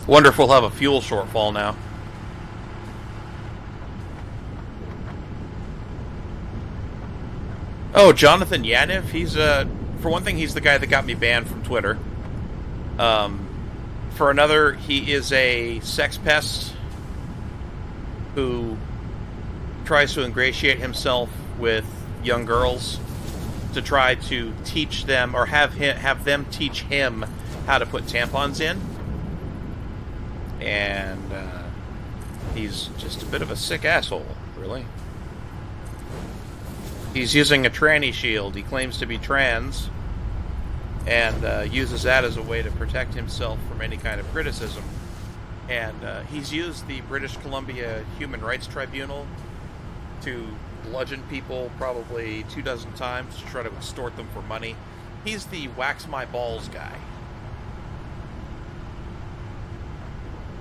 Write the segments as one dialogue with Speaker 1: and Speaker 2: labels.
Speaker 1: Wonder if we'll have a fuel shortfall now. Oh, Jonathan Yaniv. He's for one thing, he's the guy that got me banned from Twitter. For another, he is a sex pest who tries to ingratiate himself with young girls to try to teach them or have them teach him how to put tampons in. And he's just a bit of a sick asshole, really. He's using a tranny shield. He claims to be trans and uses that as a way to protect himself from any kind of criticism. And he's used the British Columbia Human Rights Tribunal to bludgeon people probably 24 times to try to extort them for money. He's the wax my balls guy.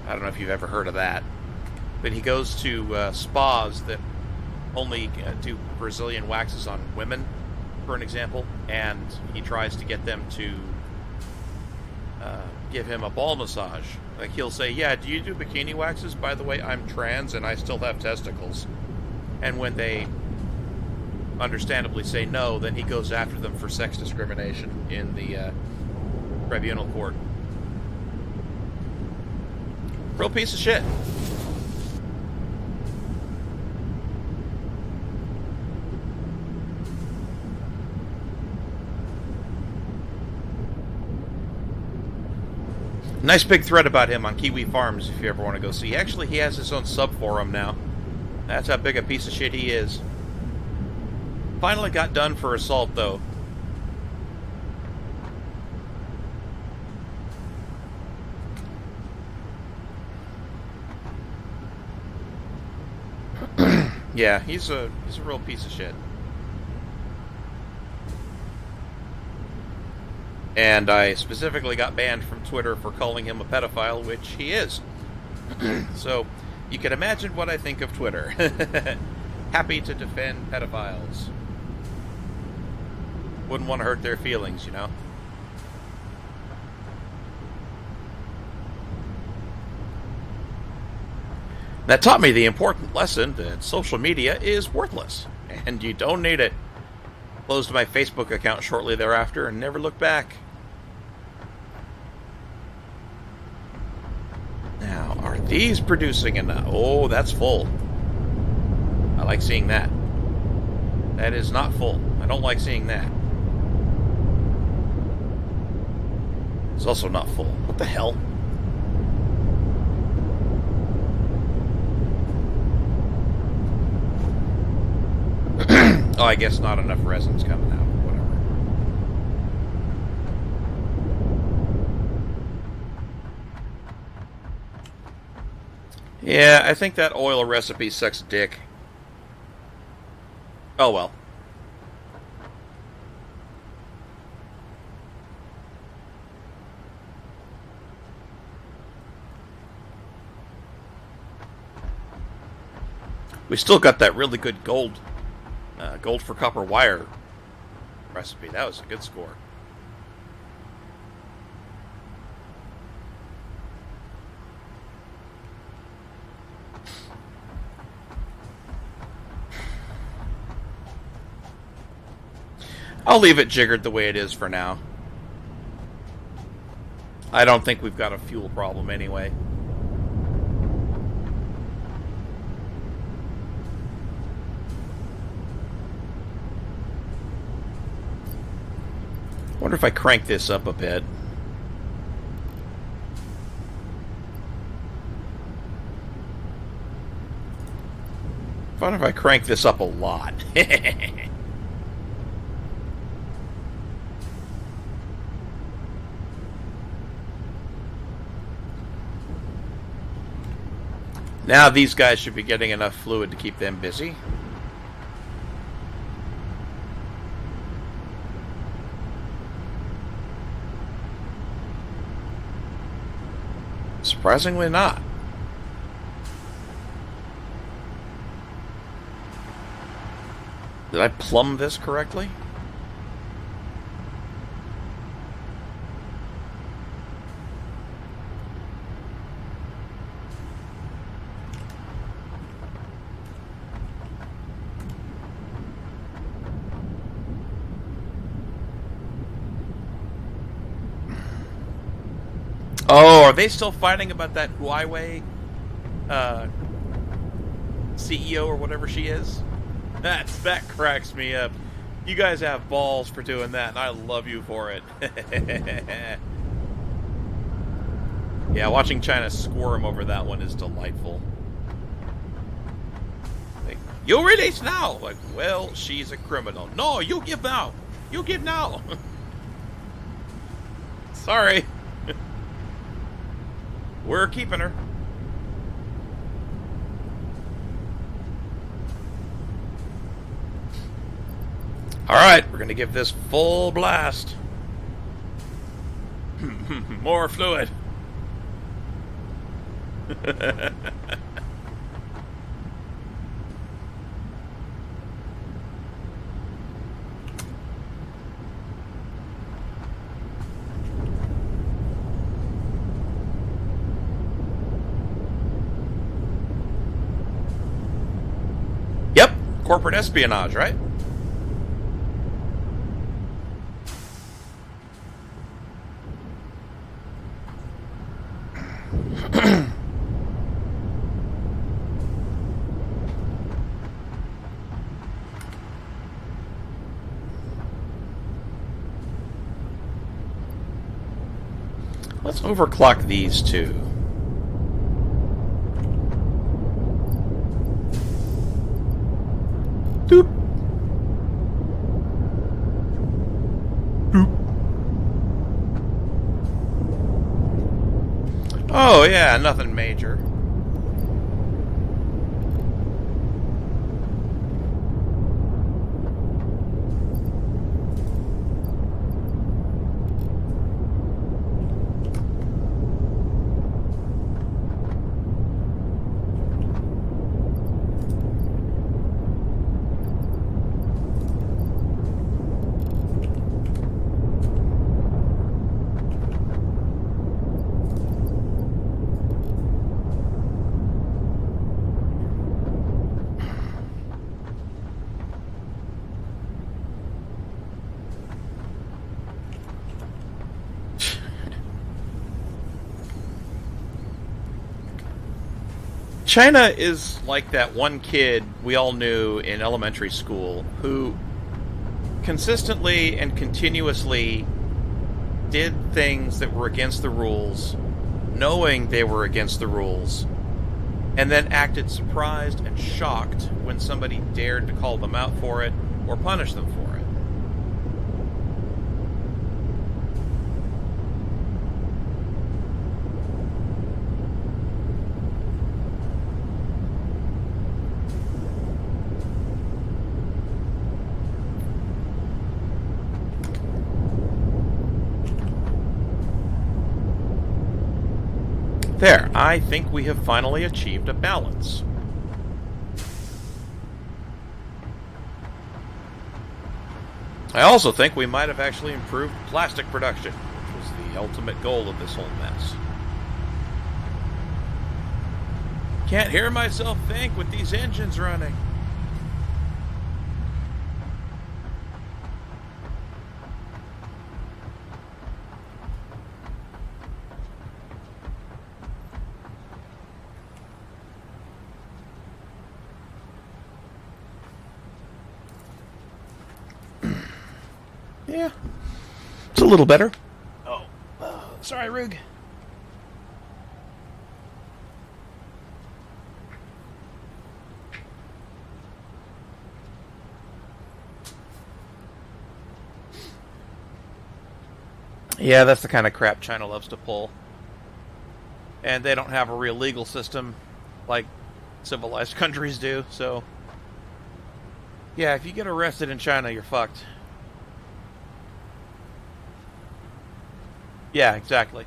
Speaker 1: I don't know if you've ever heard of that. But he goes to spas that only do Brazilian waxes on women, for an example, and he tries to get them to give him a ball massage. Like, he'll say, yeah, do you do bikini waxes? By the way, I'm trans and I still have testicles. And when they understandably say no, then he goes after them for sex discrimination in the tribunal court. Real piece of shit. Nice big thread about him on Kiwi Farms if you ever want to go see. Actually, he has his own sub-forum now. That's how big a piece of shit he is. Finally got done for assault, though. Yeah, he's a real piece of shit. And I specifically got banned from Twitter for calling him a pedophile, which he is. So, you can imagine what I think of Twitter. Happy to defend pedophiles. Wouldn't want to hurt their feelings, you know? That taught me the important lesson that social media is worthless, and you don't need it. Closed my Facebook account shortly thereafter and never looked back. Now, are these producing enough? Oh, that's full. I like seeing that. That is not full. I don't like seeing that. It's also not full. What the hell? Oh, I guess not enough resin's coming out. Whatever. Yeah, I think that oil recipe sucks dick. Oh well. We still got that really good gold for copper wire recipe. That was a good score. I'll leave it jiggered the way it is for now. I don't think we've got a fuel problem anyway. Wonder if I crank this up a bit. I wonder if I crank this up a lot. Now these guys should be getting enough fluid to keep them busy. Surprisingly not. Did I plumb this correctly? Oh, are they still fighting about that Huawei CEO or whatever she is? That cracks me up. You guys have balls for doing that, and I love you for it. Yeah, watching China squirm over that one is delightful. Like, you release now! Like, well, she's a criminal. No, you give now! You give now! Sorry. We're keeping her. Alright, we're going to give this full blast. More fluid. Yep, corporate espionage, right? Let's overclock these two. Doop. Doop. Oh, yeah, nothing major. China is like that one kid we all knew in elementary school who consistently and continuously did things that were against the rules, knowing they were against the rules, and then acted surprised and shocked when somebody dared to call them out for it or punish them for it. There, I think we have finally achieved a balance. I also think we might have actually improved plastic production, which was the ultimate goal of this whole mess. Can't hear myself think with these engines running. Yeah, it's a little better. Oh, sorry, Rig. Yeah, that's the kind of crap China loves to pull. And they don't have a real legal system like civilized countries do, so... Yeah, if you get arrested in China, you're fucked. Yeah, exactly.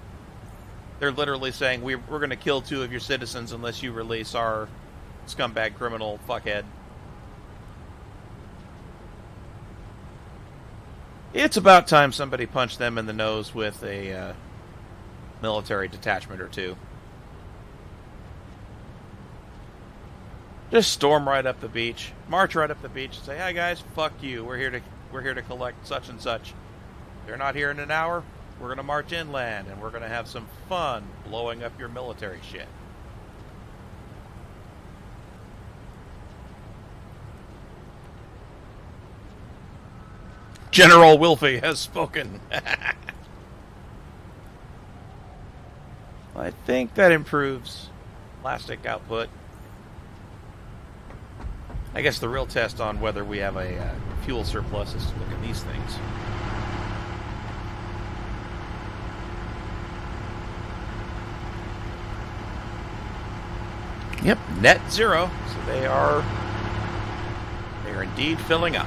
Speaker 1: They're literally saying, we're going to kill 2 of your citizens unless you release our scumbag criminal fuckhead. It's about time somebody punched them in the nose with a military detachment or 2. Just storm right up the beach, march right up the beach, and say, "Hi guys, fuck you. We're here to collect such and such. They're not here in an hour. We're gonna march inland, and we're gonna have some fun blowing up your military shit. General Wilfie has spoken. I think that improves plastic output. I guess the real test on whether we have a fuel surplus is to look at these things. Yep, net zero. So they are indeed filling up.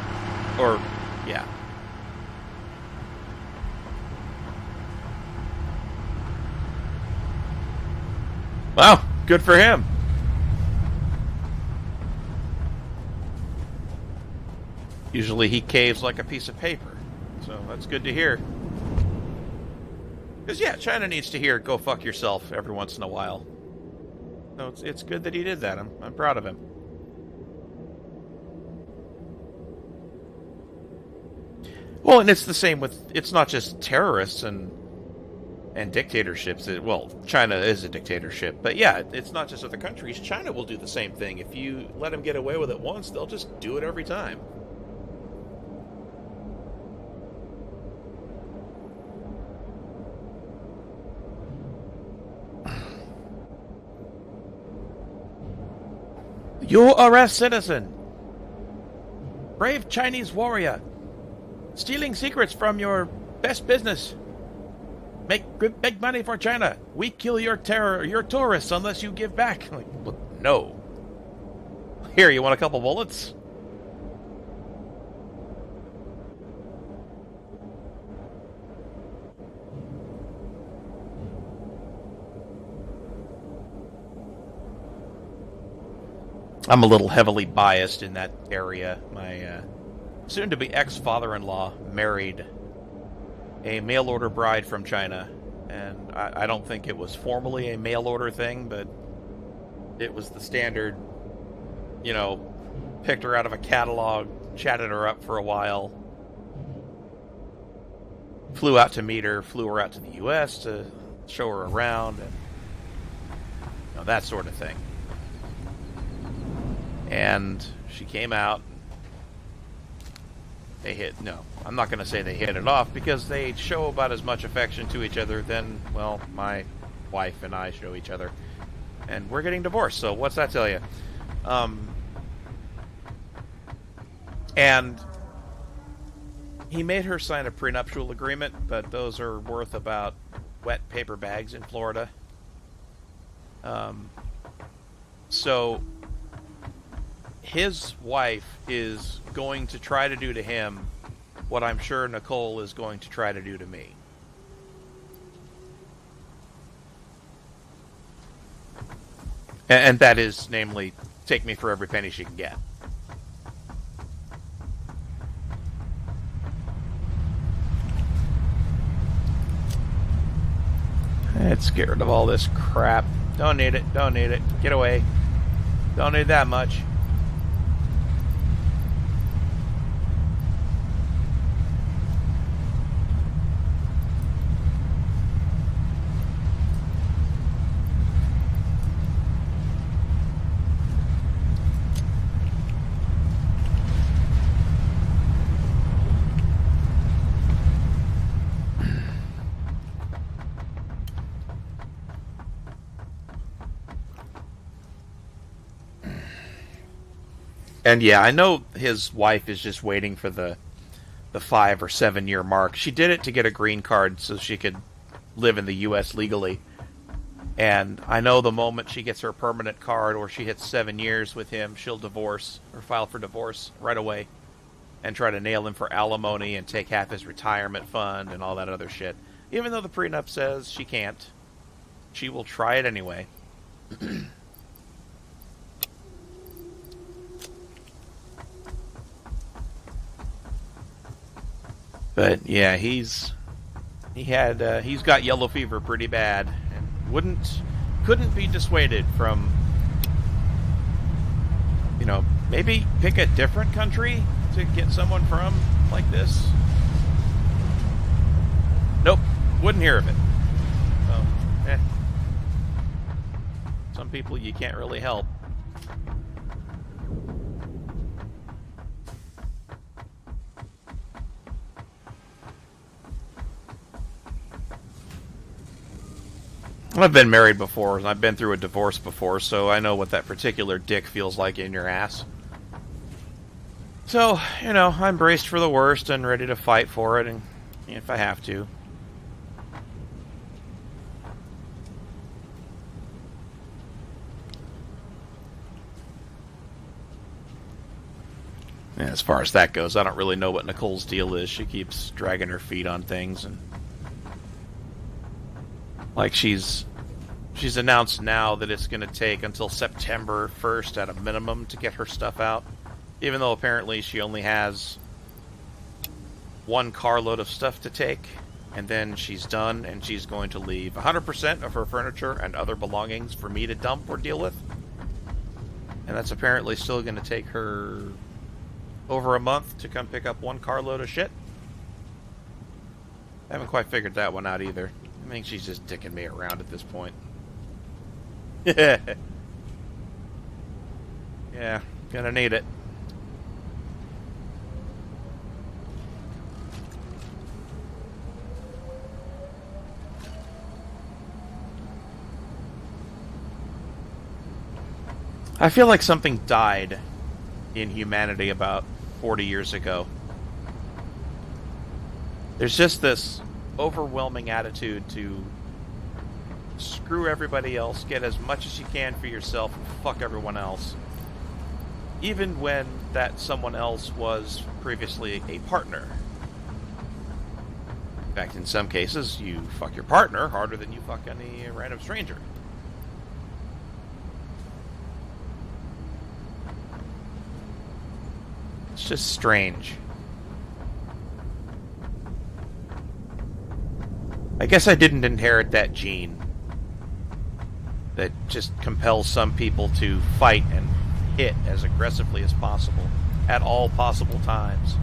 Speaker 1: Or, yeah. Wow, good for him. Usually he caves like a piece of paper. So that's good to hear. Because, yeah, China needs to hear, go fuck yourself every once in a while. So it's good that he did that. I'm proud of him. Well, and it's the same with, it's not just terrorists and dictatorships. Well, China is a dictatorship, but yeah, it's not just other countries. China will do the same thing. If you let them get away with it once, they'll just do it every time. You arrest citizen. Brave Chinese warrior. Stealing secrets from your best business. Make big money for China. We kill your tourists unless you give back. Like, no. Here, you want a couple bullets? I'm a little heavily biased in that area. My soon-to-be ex-father-in-law married a mail-order bride from China, and I don't think it was formally a mail-order thing, but it was the standard, you know, picked her out of a catalog, chatted her up for a while, flew out to meet her, flew her out to the U.S. to show her around, and you know, that sort of thing. And she came out. I'm not going to say they hit it off, because they show about as much affection to each other than, well, my wife and I show each other. And we're getting divorced, so what's that tell you? And he made her sign a prenuptial agreement, but those are worth about wet paper bags in Florida. So his wife is going to try to do to him what I'm sure Nicole is going to try to do to me. And that is, namely, take me for every penny she can get. It's scared of all this crap. Don't need it. Don't need it. Get away. Don't need that much. And yeah, I know his wife is just waiting for the 5 or 7 year mark. She did it to get a green card so she could live in the U.S. legally. And I know the moment she gets her permanent card, or she hits 7 years with him, she'll divorce or file for divorce right away and try to nail him for alimony and take half his retirement fund and all that other shit. Even though the prenup says she can't, she will try it anyway. But yeah, he's got yellow fever pretty bad, and couldn't be dissuaded from, you know, maybe pick a different country to get someone from like this. Nope, Wouldn't hear of it. So, some people you can't really help. I've been married before, and I've been through a divorce before, so I know what that particular dick feels like in your ass. So, you know, I'm braced for the worst and ready to fight for it, and if I have to. And as far as that goes, I don't really know what Nicole's deal is. She keeps dragging her feet on things, and like she's announced now that it's going to take until September 1st at a minimum to get her stuff out, even though apparently she only has one carload of stuff to take, and then she's done, and she's going to leave 100% of her furniture and other belongings for me to dump or deal with. And that's apparently still going to take her over a month to come pick up one carload of shit. I haven't quite figured that one out either. I think she's just dicking me around at this point. Yeah, gonna need it. I feel like something died in humanity about 40 years ago. There's just this overwhelming attitude to screw everybody else, get as much as you can for yourself, and fuck everyone else. Even when that someone else was previously a partner. In fact, in some cases, you fuck your partner harder than you fuck any random stranger. It's just strange. I guess I didn't inherit that gene that just compels some people to fight and hit as aggressively as possible at all possible times.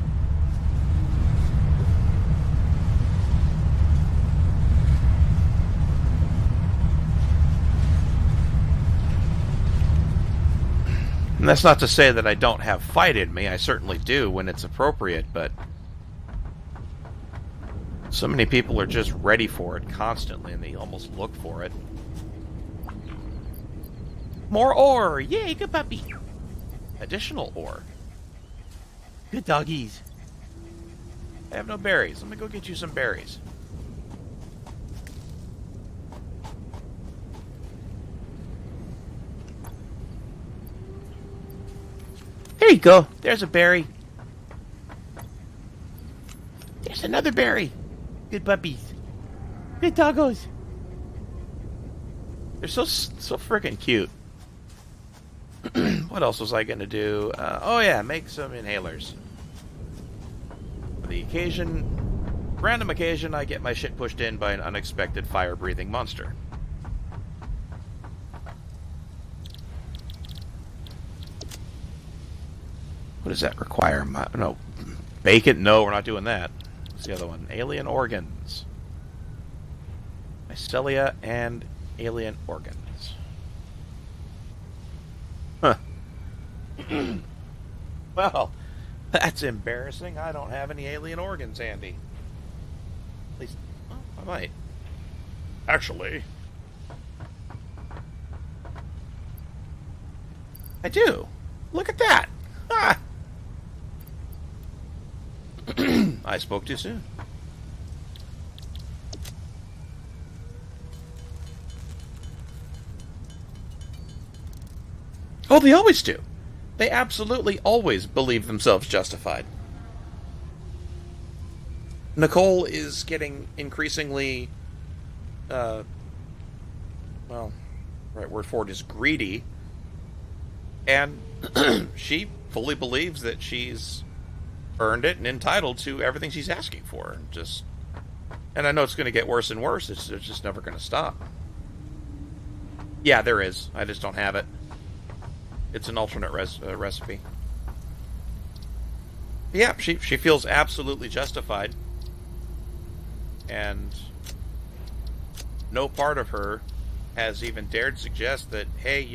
Speaker 1: And that's not to say that I don't have fight in me. I certainly do when it's appropriate, but so many people are just ready for it constantly, and they almost look for it. More ore! Yay, good puppy! Additional ore. Good doggies. I have no berries. Let me go get you some berries. There you go. There's a berry. There's another berry. Good puppies. Good doggos. They're so freaking cute. What else was I going to do? Oh yeah, make some inhalers. For the random occasion, I get my shit pushed in by an unexpected fire-breathing monster. What does that require? No. Bacon? No, we're not doing that. What's the other one? Alien organs. Mycelia and alien organs. Huh. Well, that's embarrassing. I don't have any alien organs handy. At least, well, I might. Actually, I do. Look at that. Ah. I spoke too soon. Oh, they always do. They absolutely always believe themselves justified. Nicole is getting increasingly, well, right word for it is greedy, and she fully believes that she's earned it and entitled to everything she's asking for. And I know it's going to get worse and worse. It's just never going to stop. Yeah, there is. I just don't have it. It's an alternate recipe. Yeah, she feels absolutely justified. And no part of her has even dared suggest that, hey,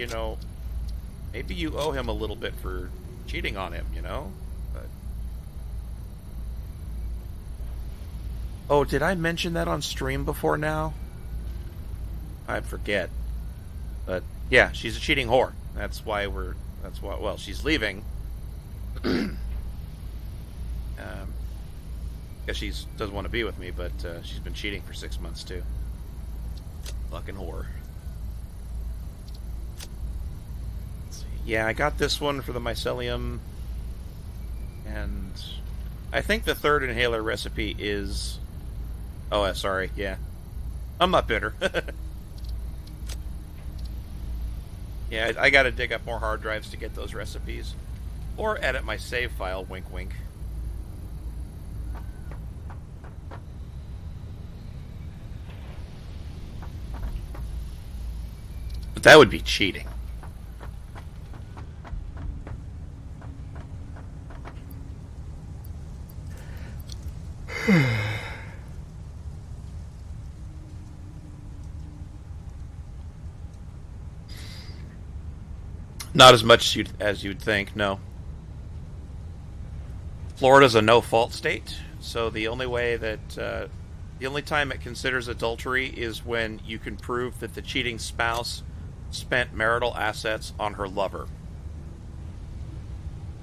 Speaker 1: maybe you owe him a little bit for cheating on him, But... Oh, did I mention that on stream before now? I forget. But yeah, she's a cheating whore. Well, she's leaving. Because she doesn't want to be with me, but she's been cheating for 6 months too. Fucking whore. Let's see. Yeah, I got this one for the mycelium, and I think the third inhaler recipe is... Oh, sorry, yeah. I'm not bitter. Yeah, I gotta dig up more hard drives to get those recipes. Or edit my save file, wink wink. But that would be cheating. Not as much as you'd think, no. Florida's a no-fault state, so the only way that... the only time it considers adultery is when you can prove that the cheating spouse spent marital assets on her lover.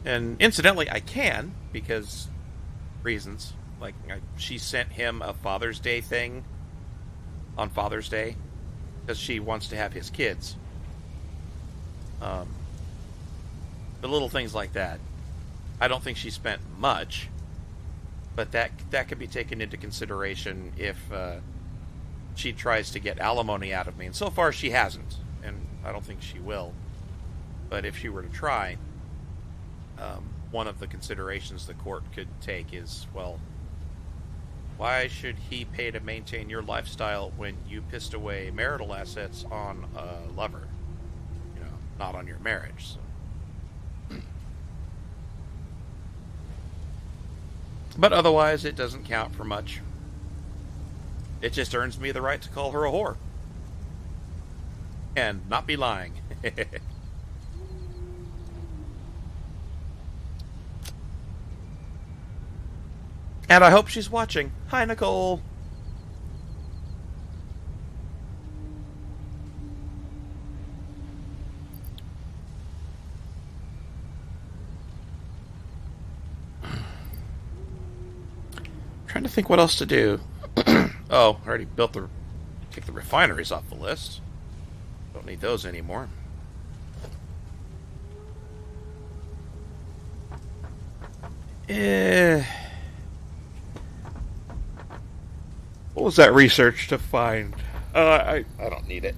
Speaker 1: And incidentally, I can, because reasons. Like, she sent him a Father's Day thing on Father's Day, because she wants to have his kids. The little things like that. I don't think she spent much, but that could be taken into consideration if she tries to get alimony out of me. And so far she hasn't, and I don't think she will. But if she were to try, one of the considerations the court could take is, well, why should he pay to maintain your lifestyle when you pissed away marital assets on a lover? Not on your marriage. So. But otherwise, it doesn't count for much. It just earns me the right to call her a whore. And not be lying. And I hope she's watching. Hi, Nicole. Trying to think what else to do. Oh, I already take the refineries off the list. Don't need those anymore. What was that research to find? I don't need it.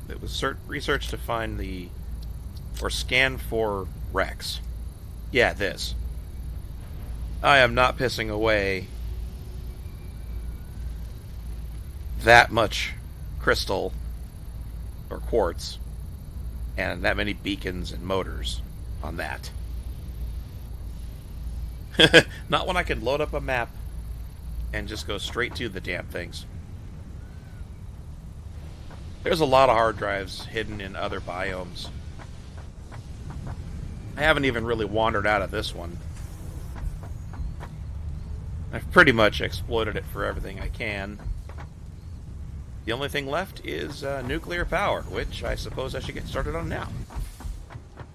Speaker 1: It was research to find or scan for Rex. Yeah, this. I am not pissing away that much crystal or quartz and that many beacons and motors on that. Not when I can load up a map and just go straight to the damn things. There's a lot of hard drives hidden in other biomes. I haven't even really wandered out of this one. I've pretty much exploited it for everything I can. The only thing left is nuclear power, which I suppose I should get started on now.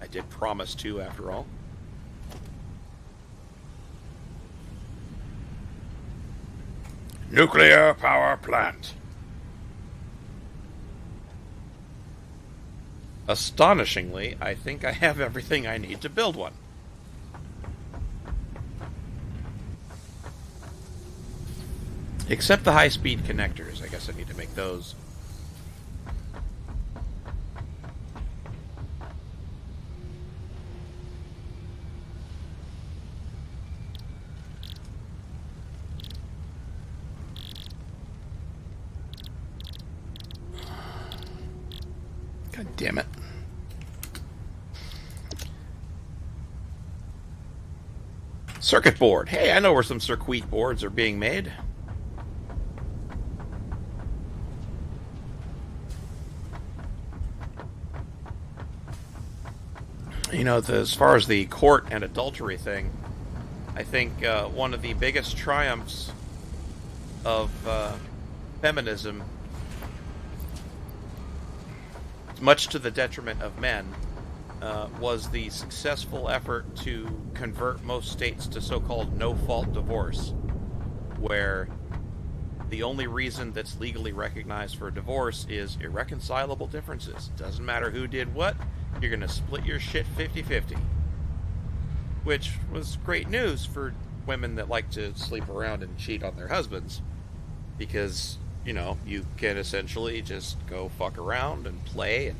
Speaker 1: I did promise to, after all. Nuclear power plant. Astonishingly, I think I have everything I need to build one. Except the high-speed connectors. I guess I need to make those. God damn it. Circuit board. Hey, I know where some circuit boards are being made. You know, as far as the court and adultery thing, I think one of the biggest triumphs of feminism, much to the detriment of men, was the successful effort to convert most states to so-called no-fault divorce, where the only reason that's legally recognized for a divorce is irreconcilable differences. Doesn't matter who did what, you're going to split your shit 50-50. Which was great news for women that like to sleep around and cheat on their husbands. Because, you know, you can essentially just go fuck around and play and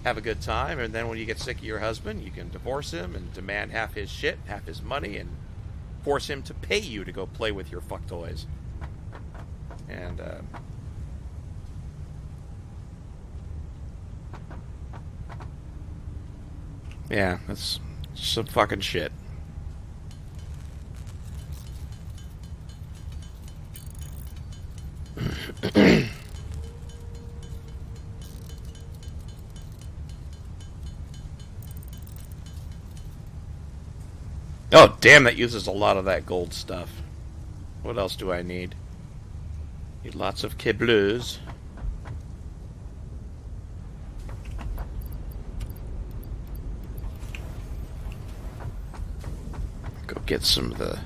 Speaker 1: have a good time, and then when you get sick of your husband, you can divorce him and demand half his shit, half his money, and force him to pay you to go play with your fuck toys. And, yeah, that's some fucking shit. Oh, damn, that uses a lot of that gold stuff. What else do I need? Need lots of Kibleus. Go get some of the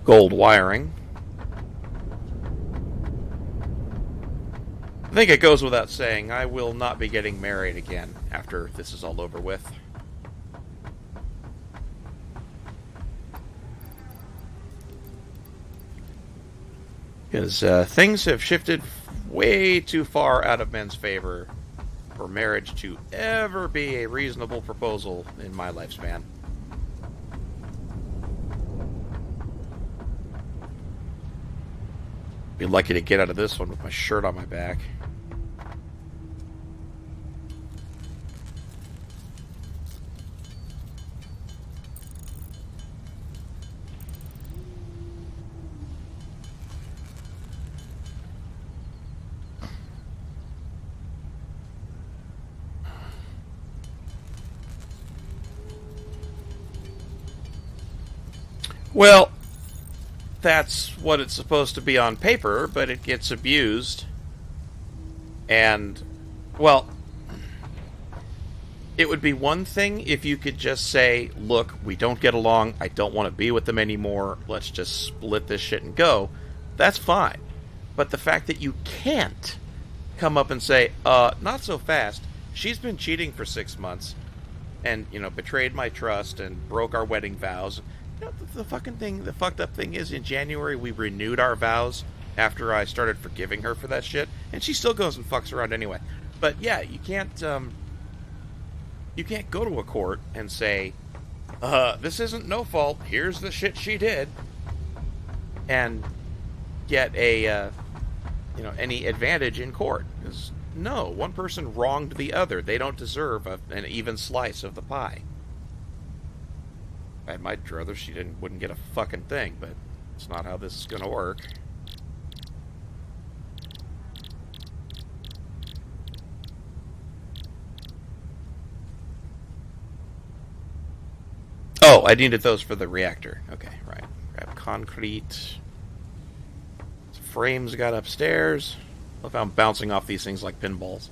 Speaker 1: gold wiring. I think it goes without saying, I will not be getting married again after this is all over with. Because things have shifted way too far out of men's favor for marriage to ever be a reasonable proposal in my lifespan. Be lucky to get out of this one with my shirt on my back. Well, that's what it's supposed to be on paper, but it gets abused. And, well, it would be one thing if you could just say, look, we don't get along, I don't want to be with them anymore, let's just split this shit and go. That's fine. But the fact that you can't come up and say, not so fast, she's been cheating for 6 months, and, you know, betrayed my trust and broke our wedding vows. You know, the fucking thing, the fucked up thing is, in January we renewed our vows after I started forgiving her for that shit, and she still goes and fucks around anyway. But yeah, you can't go to a court and say, this isn't no fault, here's the shit she did, and get a, you know, any advantage in court. Because, no, one person wronged the other. They don't deserve an even slice of the pie. I'd much rather she wouldn't get a fucking thing, but it's not how this is gonna work. Oh, I needed those for the reactor. Okay, right. Grab concrete. Frames got upstairs. Love how I'm bouncing off these things like pinballs.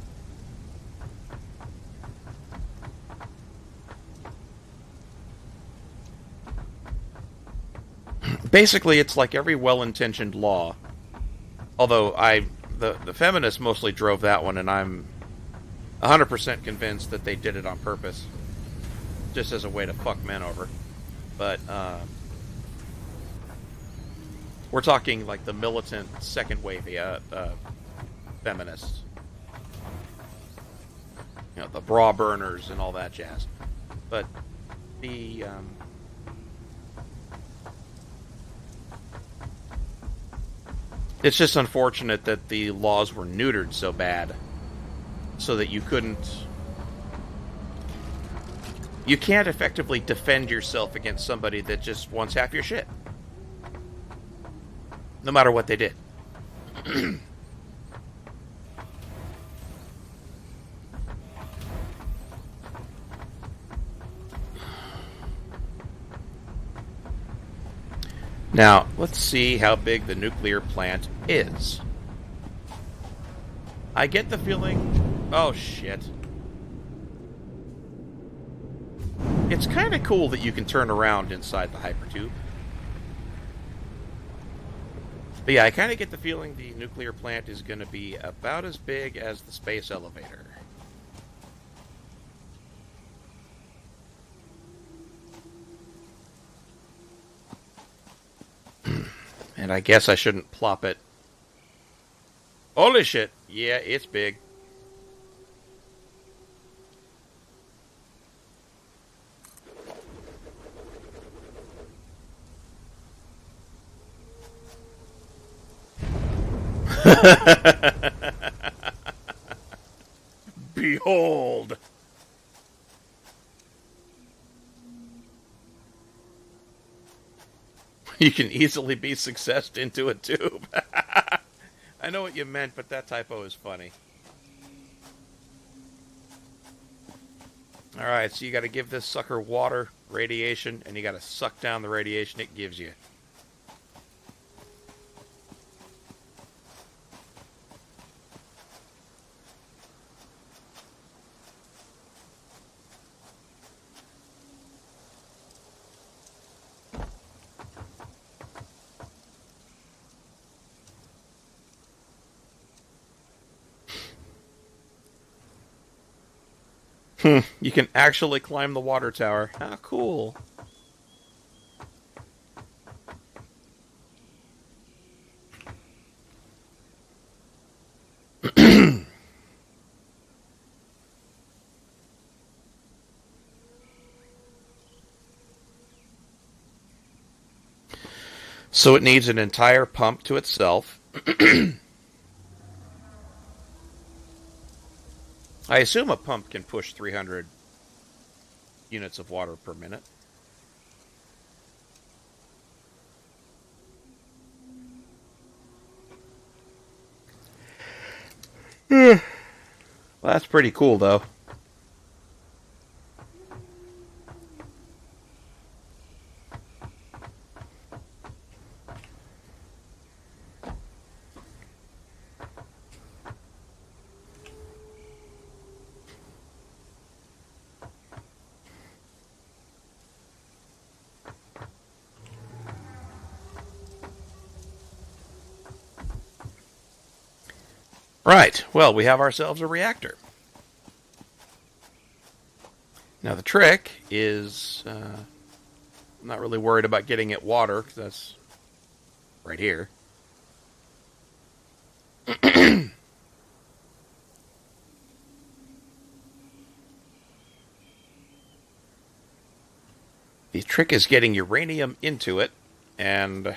Speaker 1: Basically, it's like every well-intentioned law. Although the feminists mostly drove that one, and I'm 100% convinced that they did it on purpose, just as a way to fuck men over. But we're talking like the militant second wave feminists, you know, the bra burners and all that jazz. But the it's just unfortunate that the laws were neutered so bad, so that you can't effectively defend yourself against somebody that just wants half your shit, no matter what they did. Now, let's see how big the nuclear plant is. I get the feeling... Oh, shit. It's kind of cool that you can turn around inside the hypertube. But yeah, I kind of get the feeling the nuclear plant is going to be about as big as the space elevator. And I guess I shouldn't plop it. Holy shit! Yeah, it's big. Behold! You can easily be successed into a tube. I know what you meant, but that typo is funny. Alright, so you gotta give this sucker water, radiation, and you gotta suck down the radiation it gives you. You can actually climb the water tower. How cool. So it needs an entire pump to itself. I assume a pump can push 300 units of water per minute. Well, that's pretty cool, though. Right, well, we have ourselves a reactor. Now the trick is, I'm not really worried about getting it water, because that's right here. The trick is getting uranium into it, and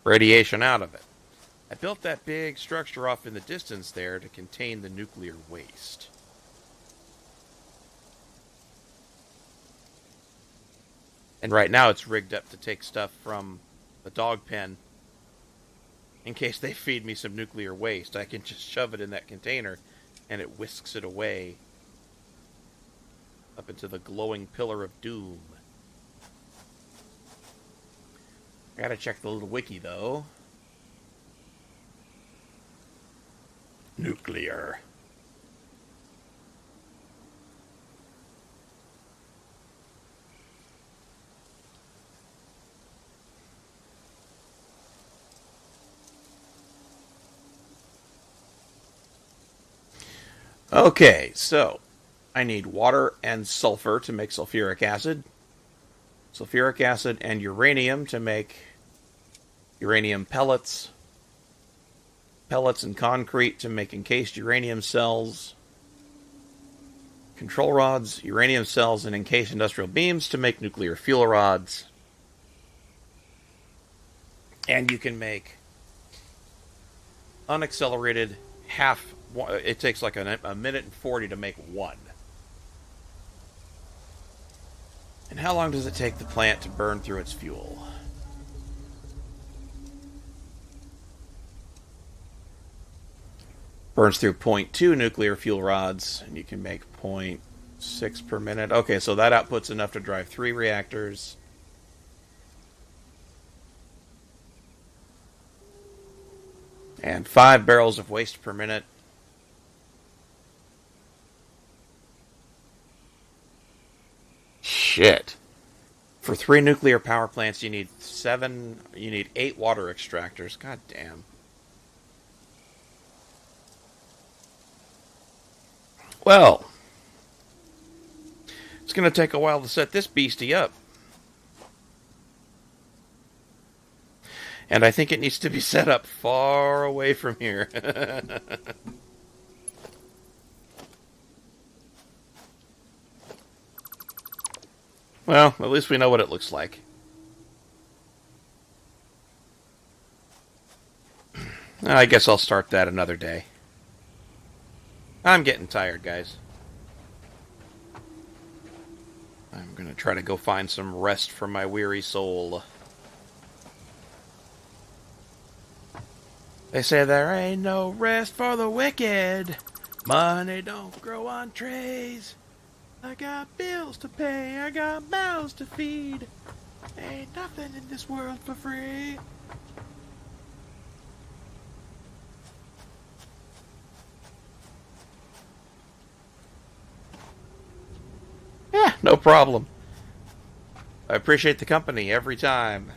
Speaker 1: radiation out of it. I built that big structure off in the distance there to contain the nuclear waste. And right now it's rigged up to take stuff from the dog pen. In case they feed me some nuclear waste, I can just shove it in that container and it whisks it away up into the glowing pillar of doom. I gotta check the little wiki though. Nuclear. Okay, so I need water and sulfur to make sulfuric acid and uranium to make uranium pellets, pellets and concrete to make encased uranium cells, control rods, uranium cells, and encased industrial beams to make nuclear fuel rods. And you can make unaccelerated half. It takes like a minute and 40 to make one. And how long does it take the plant to burn through its fuel? Burns through 0.2 nuclear fuel rods, and you can make 0.6 per minute. Okay, so that output's enough to drive 3 reactors. And 5 barrels of waste per minute. Shit. For 3 nuclear power plants, you need 8 water extractors. God damn. Well, it's going to take a while to set this beastie up. And I think it needs to be set up far away from here. Well, at least we know what it looks like. I guess I'll start that another day. I'm getting tired, guys. I'm going to try to go find some rest for my weary soul. They say there ain't no rest for the wicked. Money don't grow on trees. I got bills to pay, I got mouths to feed. Ain't nothing in this world for free. Yeah, no problem. I appreciate the company every time.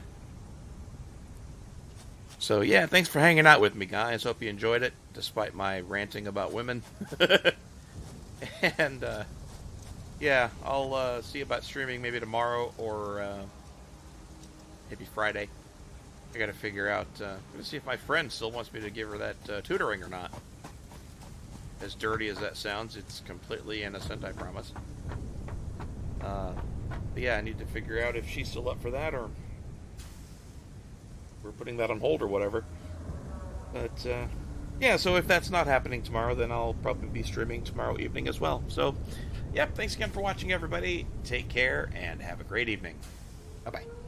Speaker 1: So yeah, thanks for hanging out with me, guys. Hope you enjoyed it, despite my ranting about women. And, yeah, I'll see about streaming maybe tomorrow or maybe Friday. I gotta figure out, I'm gonna see if my friend still wants me to give her that tutoring or not. As dirty as that sounds, it's completely innocent, I promise. But yeah, I need to figure out if she's still up for that or we're putting that on hold or whatever. But, yeah, so if that's not happening tomorrow, then I'll probably be streaming tomorrow evening as well. So, yep, thanks again for watching, everybody. Take care, and have a great evening. Bye-bye.